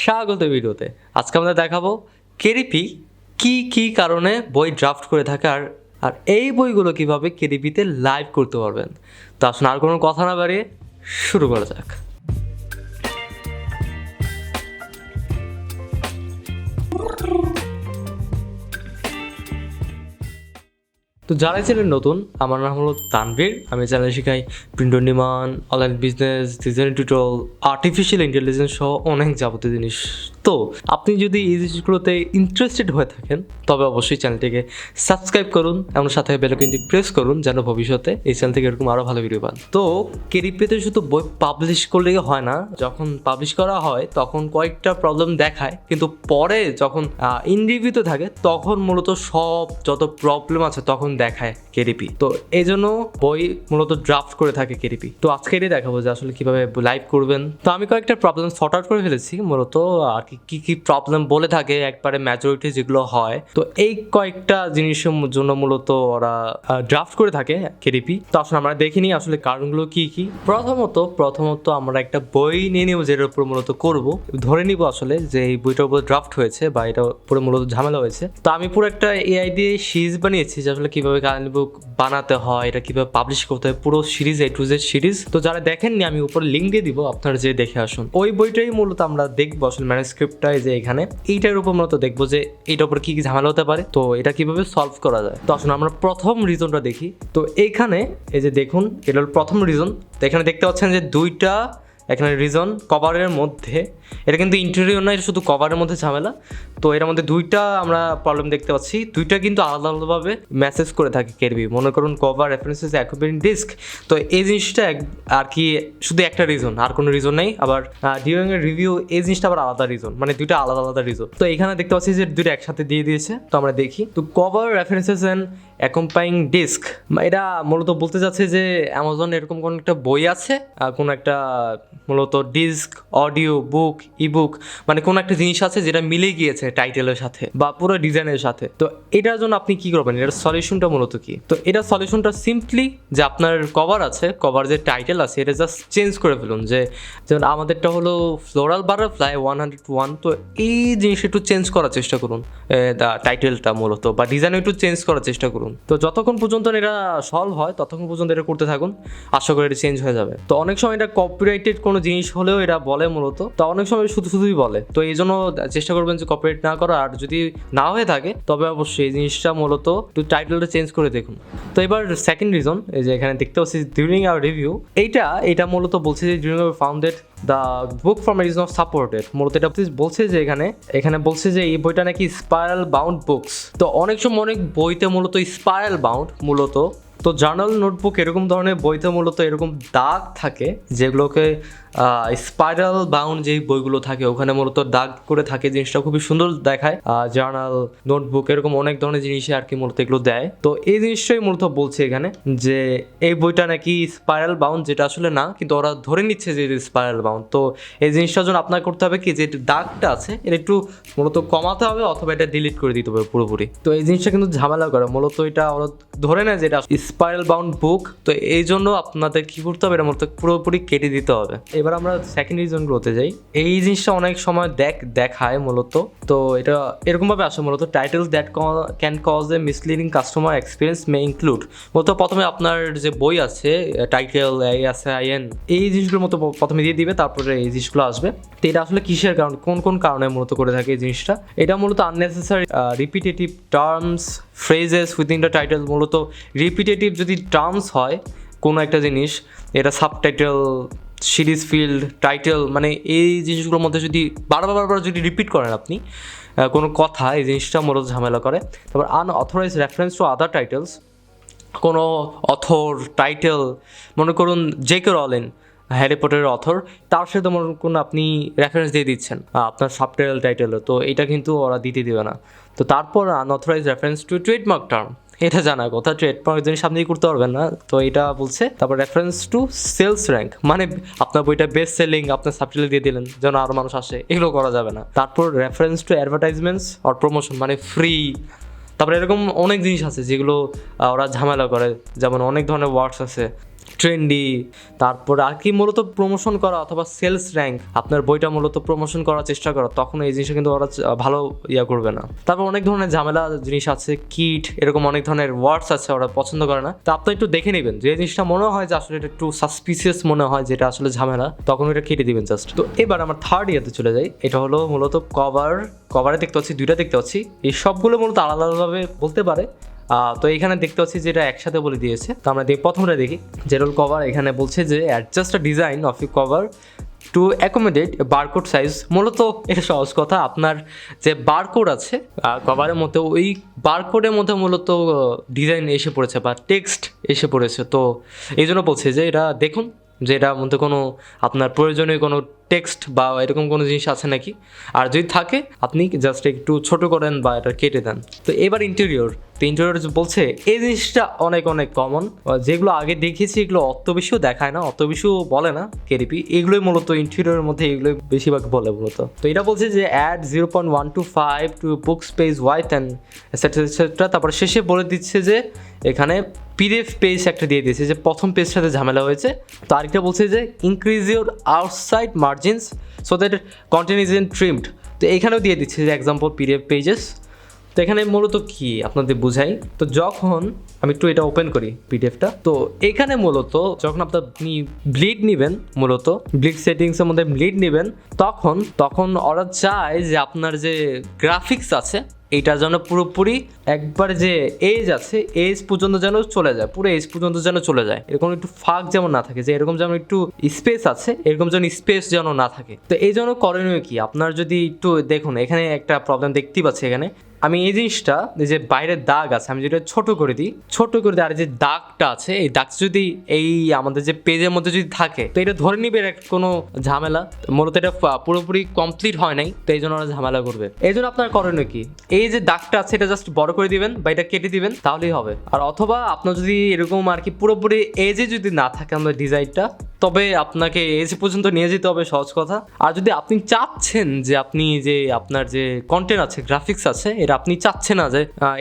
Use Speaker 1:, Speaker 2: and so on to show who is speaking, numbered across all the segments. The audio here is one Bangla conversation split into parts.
Speaker 1: স্বাগত ভিডিওতে। আজকে আমরা দেখাবো কেডিপি কি কারণে বই ড্রাফট করে থাকে আর এই বইগুলো কিভাবে কেডিপিতে লাইভ করতে পারবেন। তো আসুন আর কোনো কথা না বাড়িয়ে শুরু করা যাক। তো যারা চ্যানেল নতুন, আমার নাম হলো তানভীর। আমি চ্যানেলে শেখাই print on demand, online business, design tutorial, artificial intelligence সহ অনেক যাবতীয় জিনিস। তো আপনি যদি এই জিনিসগুলোতে ইন্টারেস্টেড হয়ে থাকেন তবে অবশ্যই চ্যানেলটিকে সাবস্ক্রাইব করুন এবং সাথে বেল আইকনটি প্রেস করুন যেন ভবিষ্যতে এই চ্যানেল থেকে এরকম আরও ভালো ভিডিও পান। তো কেডিপিতে শুধু বই পাবলিশ করলেই হয় না, যখন পাবলিশ করা হয় তখন কয়েকটা প্রবলেম দেখায়, কিন্তু পরে যখন ইন রিভিউতে থাকে তখন মূলত সব যত প্রবলেম আছে তখন দেখায় কেডিপি। তো এই জন্য বই মূলত ড্রাফট করে থাকে কেডিপি। তো আজকে এটাই দেখাবো যে আসলে কিভাবে লাইভ করবেন। তো আমি কয়েকটা প্রবলেম সর্ট আউট করে ফেলেছি মূলত, আর কি প্রবলেম বলে থাকে একবারে মেজরিটি যেগুলো হয়। তো এই কয়েকটা জিনিসের জন্য মূলত ওরা ড্রাফট করে থাকে কেডিপি। তো আসলে আমরা দেখিনি আসলে কারণগুলো কি। প্রথমত আমরা একটা বই নিয়ে নিব যেটার উপর মূলত করব, ধরে নিব আসলে যে এই বইটার উপর ড্রাফট হয়েছে বা এটা উপরে মূলত ঝামেলা হয়েছে। তো আমি পুরো একটা এআই দিয়ে সিরিজ বানিয়েছি যে আসলে কিভাবে কাহিনী বুক বানাতে হয়, এটা কিভাবে পাবলিশ করতে হয়, পুরো series A to Z series. তো যারা দেখেননি আমি উপরে লিঙ্ক দিয়ে দিব, আপনারা যে দেখে আসুন। ওই বইটাই মূলত আমরা দেখবো আসলে ম্যানুস্ক্রিপ্টটা যে এখানে এইটার উপর মূলত দেখবো যে এইটার উপর কি ঝামেলা হতে পারে, তো এটা কিভাবে সলভ করা যায়। তো আসলে আমরা প্রথম রিজনটা দেখি। তো এইখানে এই যে দেখুন, এটা হল প্রথম রিজন। তো এখানে দেখতে পাচ্ছেন যে দুইটা এখানে রিজন কভারের মধ্যে, এটা কিন্তু ইন্টেরিয়র না, এটা শুধু কভারের মধ্যে ঝামেলা। তো এর মধ্যে দুইটা আমরা প্রবলেম দেখতে পাচ্ছি, দুইটা কিন্তু আলাদা আলাদাভাবে মেসেজ করে থাকে কেডিপি। মনে করুন কভার রেফারেন্সেস অ্যাকুপেন্ট ডিস্ক। তো এই জিনিসটা আর কি শুধু একটা রিজন, আর কোনো রিজন নেই। আবার ডিউরিং এর রিভিউ এই জিনিসটা আবার আলাদা রিজন, মানে দুইটা আলাদা আলাদা রিজন। তো এখানে দেখতে পাচ্ছি যে দুইটা একসাথে দিয়ে দিয়েছে। তো আমরা দেখি, তো কভার রেফারেন্সেস অ্যান্ড অ্যাকম্পাইং ডিস্ক, এটা মূলত বলতে যাচ্ছে যে অ্যামাজন এরকম কোনো একটা বই আছে, কোনো একটা মূলত ডিস্ক, অডিও বুক, ইবুক, মানে কোনো একটা জিনিস আছে যেটা মিলে গিয়েছে টাইটেলের সাথে বা পুরো ডিজাইনের সাথে। তো এটার জন্য আপনি কি করবেন, এটার সলিউশনটা মূলত কি? তো এটার সলিউশনটা সিম্পলি যে আপনার কভার আছে, কভার যে টাইটেল আছে এটা জাস্ট চেঞ্জ করে ফেলুন। যেমন আমাদেরটা হলো ফ্লোরাল বাটারফ্লাই 101। তো এই জিনিসটা একটু চেঞ্জ করার চেষ্টা করুন, টাইটেলটা মূলত বা ডিজাইন একটু চেঞ্জ করার চেষ্টা করুন। তো যতক্ষণ পর্যন্ত এটা সলভ হয় ততক্ষণ পর্যন্ত এটা করতে থাকুন, আশা করি এটা চেঞ্জ হয়ে যাবে। তো অনেক সময় এটা কপিরাইটেড কোনো জিনিস হলেও এটা বলে মূলত, তো অনেক সময় শুধুই বলে। তো এই জন্য চেষ্টা করবেন যে কপিরাইট না করা, আর যদি না হয়ে থাকে তবে অবশ্যই এই জিনিসটা মূলত একটু টাইটেলটা চেঞ্জ করে দেখুন। তো এবার সেকেন্ড রিজন, এই যে এখানে দেখতে পাচ্ছি ডিউরিং আওয়ার রিভিউ, এটা মূলত বলছে যে during our founded the book form is not supported. মূলত এটা বলছে যে এখানে বলছে যে এই বইটা নাকি স্পাইরাল বাউন্ড বুকস। তো অনেক সময় অনেক বইতে মূলত স্পাইরাল বাউন্ড মূলত, তো জার্নাল নোটবুক এরকম ধরনের বইতে মূলত এরকম দাগ থাকে যেগুলোকে স্পাইরাল বাউন্ড যেই বইগুলো থাকে ওখানে মূলত দাগ করে থাকে, জিনিসটা খুবই সুন্দর দেখায়। জার্নাল, নোটবুক এরকম অনেক ধরনের জিনিসে আর কি মূলত এগুলো দেয়। তো এই জিনিসটাই মূলত বলছে এখানে যে এই বইটা নাকি স্পাইরাল বাউন্ড, যেটা আসলে না, কিন্তু ওরা ধরে নিচ্ছে যে স্পাইরাল বাউন্ড। তো এই জিনিসটার জন্য আপনার করতে হবে কি, যে দাগটা আছে এটা একটু মূলত কমাতে হবে অথবা এটা ডিলিট করে দিতে হবে পুরোপুরি। তো এই জিনিসটা কিন্তু ঝামেলা করে মূলত, এটা ওরা ধরে নেয় যে এটা স্পাইরাল বাউন্ড বুক। তো এই জন্য আপনাদের কি করতে হবে, এটা মূলত পুরোপুরি কেটে দিতে হবে। এবার আমরা সেকেন্ড রিজনগুলোতে যাই। এই জিনিসটা অনেক সময় দেখায় মূলত, তো এটা এরকমভাবে আসে মূলত, title that can cause A misleading customer experience May include. মূলত প্রথমে আপনার যে বই আছে টাইটেল ASIN এই জিনিসগুলোর মতো প্রথমে দিয়ে দিবে, তারপরে এই জিনিসগুলো আসবে। তো এটা আসলে কিসের কারণ, কোন কারণে মূলত করে থাকে এই জিনিসটা? এটা মূলত unnecessary repetitive terms phrases within the title. মূলত রিপিটেটিভ যদি টার্মস হয় কোনো একটা জিনিস, এটা সাবটাইটেল, সিরিজ ফিল্ড, টাইটেল, মানে এই জিনিসগুলোর মধ্যে যদি বারবার যদি রিপিট করেন আপনি কোনো কথা, এই জিনিসটা মূলত ঝামেলা করে। তারপর unauthorised reference to other titles, কোনো অথর টাইটেল, মনে করুন জেকে রলিন হ্যারি পটারের অথর, তার সাথে মনে করুন আপনি রেফারেন্স দিয়ে দিচ্ছেন আপনার সাবটাইটেল টাইটেলে, তো এটা কিন্তু ওরা দিতে দেবে না। তো তারপর unauthorised reference to trademark term, এটা জানা কথা, ট্রেডমার্ক জিনিস আপনি করতে পারবেন না, তো এটা বলছে। তারপর রেফারেন্স টু সেলস র্যাঙ্ক, মানে আপনার বইটা বেস্ট সেলিং আপনার সাবটাইটেল দিয়ে দিলেন যেন আরও মানুষ আসে, এগুলো করা যাবে না। তারপর reference to advertisements or promotion, মানে ফ্রি। তারপরে এরকম অনেক জিনিস আছে যেগুলো ওরা ঝামেলা করে, যেমন অনেক ধরনের ওয়ার্ডস আছে ট্রেন্ডি, তারপরে আর কি মূলত প্রমোশন করা অথবা সেলস র্যাঙ্ক, আপনার বইটা মূলত প্রমোশন করার চেষ্টা করা, তখন এই জিনিসটা কিন্তু ওরা ভালো করবে না। তারপর অনেক ধরনের ঝামেলা জিনিস আছে, কিট, এরকম অনেক ধরনের ওয়ার্ডস আছে ওরা পছন্দ করে না। তো আপনি একটু দেখে নেবেন যে জিনিসটা মনে হয় যে আসলে এটা একটু সাসপিসিয়াস মনে হয়, যেটা আসলে ঝামেলা, তখন এটা কেটে দিবেন জাস্ট। তো এবার আমার থার্ড ইয়াতে চলে যাই। এটা হলো মূলত কভারে দেখতে পাচ্ছি দুইটা দেখতে পাচ্ছি, এই সবগুলো মূলত আলাদা আলাদাভাবে বলতে পারে। তো এখানে দেখতে পাচ্ছি যেটা একসাথে বলে দিয়েছে। তো আমরা প্রথমটা দেখি, জেরোল কভার। এখানে বলছে যে adjust a design of your cover to accommodate barcode size. মূলত এটা সহজ কথা, আপনার যে বারকোড আছে কভারের মধ্যে, ওই বারকোডের মধ্যে মূলত ডিজাইন এসে পড়েছে বা টেক্সট এসে পড়েছে। তো এই জন্য বলছে যে এটা দেখুন যে এটার মধ্যে কোনো আপনার প্রয়োজনীয় কোনো টেক্সট বা এরকম কোনো জিনিস আছে নাকি, আর যদি থাকে আপনি জাস্ট একটু ছোট করেন বা এটা কেটে দেন। তো এবার ইন্টেরিয়র বলছে এই জিনিসটা অনেক কমন, যেগুলো আগে দেখেছি এগুলো অত বেশিও দেখায় না, অত বেশিও বলে না কেডিপি, এগুলোই মূলত ইন্টেরিয়রের মধ্যে এগুলোই বেশিরভাগ বলে মূলত। তো এটা বলছে যে add 0.125 to book space with and etcetera. তারপর শেষে বলে দিচ্ছে যে এখানে পিডিএফ পেজ একটা দিয়ে দিয়েছে, যে প্রথম পেজটাতে ঝামেলা হয়েছে। তো আরেকটা বলছে যে increase your outside margins so that content is in ট্রিমড। তো এখানেও দিয়ে দিচ্ছে যে এক্সাম্পল পিডিএফ পেজেস। তো এখানে মূলত কি আপনাদের বুঝাই। তো যখন আমি একটু এটা ওপেন করি পিডিএফটা, তো এখানে মূলত যখন আপনি ব্লিড নেবেন, মূলত ব্লিড সেটিংসের মধ্যে ব্লিড নেবেন, তখন ওরা চায় যে আপনার যে গ্রাফিক্স আছে এইটা যেন পুরোপুরি একবার যে এজ আছে এজ পর্যন্ত যেন চলে যায়, পুরো এজ পর্যন্ত যেন চলে যায়, এরকম একটু ফাঁক যেমন না থাকে, যে এরকম যেমন একটু স্পেস আছে এরকম যেন স্পেস যেন না থাকে। তো এই জন্য করণীয় কি, আপনার যদি একটু দেখুন এখানে একটা প্রবলেম দেখতেই পাচ্ছি। এখানে আমি এই জিনিসটা যে বাইরের দাগ আছে আমি যেটা ছোট করে দিই, আর যে দাগটা আছে এই দাগ যদি এই আমাদের যে পেজের মধ্যে যদি থাকে, তো এটা ধরে নিবে কোনো ঝামেলা, মূলত এটা পুরোপুরি কমপ্লিট হয় নাই, তো এই জন্য ওরা ঝামেলা করবে। এই জন্য আপনার করণীয় কি, এই যে দাগটা আছে এটা জাস্ট বড় করে দিবেন বা এটা কেটে দিবেন, তাহলেই হবে। আর অথবা আপনার যদি এরকম আর কি পুরোপুরি এজে যদি না থাকে আমাদের ডিজাইনটা, তবে আপনাকে এজ পর্যন্ত নিয়ে যেতে হবে, সহজ কথা। আর যদি আপনি চাচ্ছেন যে আপনি যে আপনার যে কন্টেন্ট আছে গ্রাফিক্স আছে এটা আপনি চাচ্ছেন না যে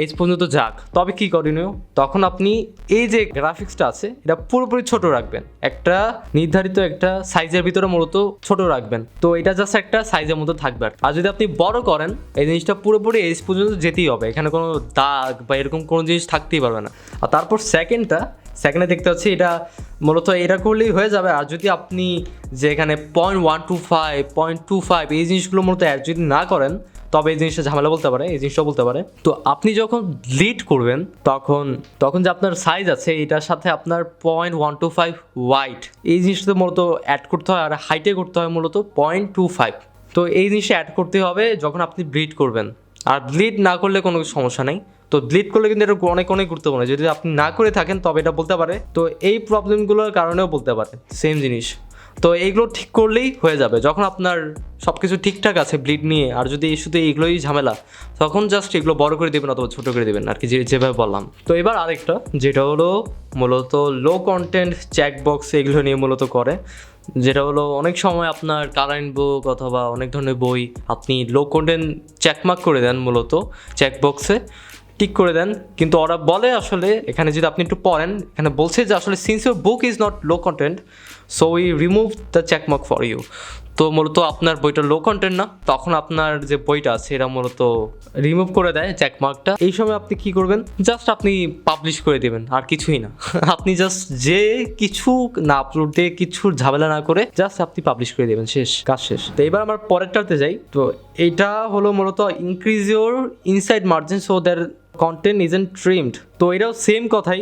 Speaker 1: এজ পর্যন্ত যাক, তবে কি করণীয়, তখন আপনি এই যে গ্রাফিক্সটা আছে এটা পুরোপুরি ছোট রাখবেন, একটা নির্ধারিত একটা সাইজের ভিতরে মূলত ছোট রাখবেন। তো এটা জাস্ট একটা সাইজের মতো থাকবে। আর যদি আপনি বড় করেন এই জিনিসটা পুরোপুরি এজ পর্যন্ত যেতেই হবে, এখানে কোনো দাগ বা এরকম কোনো জিনিস থাকতেই পারবে না। আর তারপর সেকেন্ডে দেখতে পাচ্ছি এটা মূলত এটা করলেই হয়ে যাবে। আর যদি আপনি যে এখানে 0.125 এই জিনিসগুলো মূলত অ্যাড যদি না করেন, তবে এই জিনিসটা ঝামেলা বলতে পারে, এই জিনিসটা বলতে পারে। তো আপনি যখন ডিলিট করবেন তখন যে আপনার সাইজ আছে এটার সাথে আপনার 0.125 ওয়াইড এই জিনিসটা মূলত অ্যাড করতে হয়, আর হাইটে করতে হয় মূলত 0.25। তো এই জিনিসটা অ্যাড করতে হবে যখন আপনি ডিলিট করবেন। আর ডিলিট না করলে কোনো সমস্যা নেই, তো ডিলিট করলে কিন্তু এটা অনেক গুরুত্বপূর্ণ, যদি আপনি না করে থাকেন তবে এটা বলতে পারে। তো এই প্রবলেমগুলোর কারণেও বলতে পারে সেম জিনিস। তো এইগুলো ঠিক করলেই হয়ে যাবে, যখন আপনার সব কিছু ঠিকঠাক আছে ব্লিড নিয়ে। আর যদি শুধু এইগুলোই ঝামেলা, তখন জাস্ট এগুলো বড় করে দেবেন অথবা ছোটো করে দেবেন আর কি, যেভাবে বললাম। তো এবার আরেকটা যেটা হলো মূলত লো কন্টেন্ট চেক বক্স, এগুলো নিয়ে মূলত করে, যেটা হলো অনেক সময় আপনার কারেন্ট বুক অথবা অনেক ধরনের বই আপনি লো কন্টেন্ট চেকমার্ক করে দেন, মূলত চেকবক্সে টিক করে দেন, কিন্তু ওরা বলে আসলে এখানে যদি আপনি একটু পড়েন, এখানে বলছে যে আসলে since your book is not low content so we remove the checkmark for you. তো মূলত আপনার বইটা লো কন্টেন্ট না, তখন আপনার যে বইটা আছে এটা মূলত রিমুভ করে দেয় চেকমার্কটা। এই সময় আপনি কি করবেন, জাস্ট আপনি পাবলিশ করে দেবেন, আর কিছুই না। আপনি জাস্ট যে কিছু না আপলোড দিয়ে কিছু ঝামেলা না করে জাস্ট আপনি পাবলিশ করে দেবেন, শেষ, কাজ শেষ। তো এবার আমার পরেরটাতে যাই। তো এইটা হলো মূলত increase your inside margin so that content isn't ট্রিমড। তো এটাও সেম কথাই,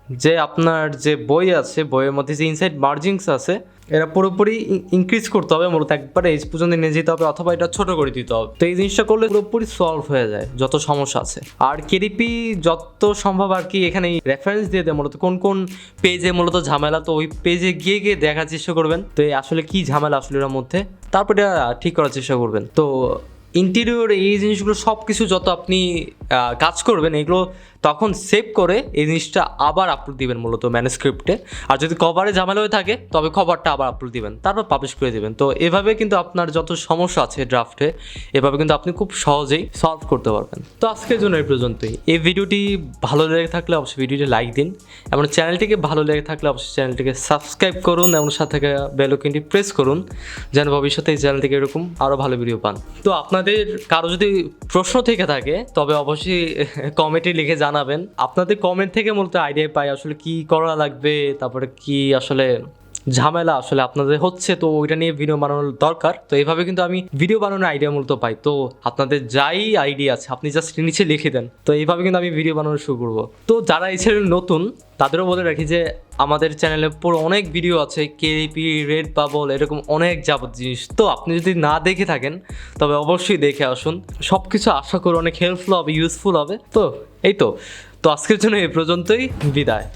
Speaker 1: যে আপনার যে বই আছে বইয়ের মধ্যে যে ইনসাইড মার্জিনস আছে এটা পুরোপুরি ইনক্রিজ করতে হবে, মূলত একবারে এজ পর্যন্ত নিয়ে যেতে হবে, অথবা এটা ছোট করে দিতে হবে। তো এই জিনিসটা করলে পুরোপুরি সলভ হয়ে যায় যত সমস্যা আছে। আর কেডিপি যত সম্ভব আর কি এখানে রেফারেন্স দিয়ে দেয় মূলত কোন পেজে মূলত ঝামেলা, তো ওই পেজে গিয়ে দেখার চেষ্টা করবেন তো আসলে কি ঝামেলা আসলে এর মধ্যে, তারপর এটা ঠিক করার চেষ্টা করবেন। তো ইন্টেরিয়র এই জিনিসগুলো সব কিছু যত আপনি কাজ করবেন এগুলো তখন সেভ করে এই জিনিসটা আবার আপলোড দিবেন মূলত ম্যানুস্ক্রিপ্টে। আর যদি কভারে ঝামেলা হয়ে থাকে তবে কভারটা আবার আপলোড দিবেন, তারপর পাবলিশ করে দেবেন। তো এভাবে কিন্তু আপনার যত সমস্যা আছে ড্রাফটে, এভাবে কিন্তু আপনি খুব সহজেই সলভ করতে পারবেন। তো আজকের জন্য এই পর্যন্তই। এই ভিডিওটি ভালো লেগে থাকলে অবশ্যই ভিডিওটি লাইক দিন, এবং চ্যানেলটিকে ভালো লেগে থাকলে অবশ্যই চ্যানেলটিকে সাবস্ক্রাইব করুন এবং সাথে বেল আইকনটি প্রেস করুন, যেন ভবিষ্যতে এই চ্যানেল থেকে এরকম আরও ভালো ভিডিও পান। তো আপনাদের কারো যদি প্রশ্ন থেকে থাকে তবে অবশ্যই কমেন্টে লিখে জানাবেন। আপনাদের কমেন্ট থেকে মূলত আইডিয়া পাই আসলে কি করা লাগবে, তারপরে কি আসলে ঝামেলা আসলে আপনাদের হচ্ছে, তো ওইটা নিয়ে ভিডিও বানানোর দরকার। তো এইভাবে কিন্তু আমি ভিডিও বানানোর আইডিয়া মূলত পাই। তো আপনাদের যাই আইডিয়া আছে আপনি জাস্ট নিচে লিখে দেন, তো এইভাবে কিন্তু আমি ভিডিও বানানো শুরু করবো। তো যারা এই চ্যানেল নতুন তাদেরও বলে রাখি যে আমাদের চ্যানেলে পুরো অনেক ভিডিও আছে, কেডিপি, রেড বাবল, এরকম অনেক যাবতীয় জিনিস। তো আপনি যদি না দেখে থাকেন তবে অবশ্যই দেখে আসুন। সব কিছু আশা করি অনেক হেল্পফুল হবে, ইউজফুল হবে। তো এই তো আজকের জন্য এই পর্যন্তই, বিদায়।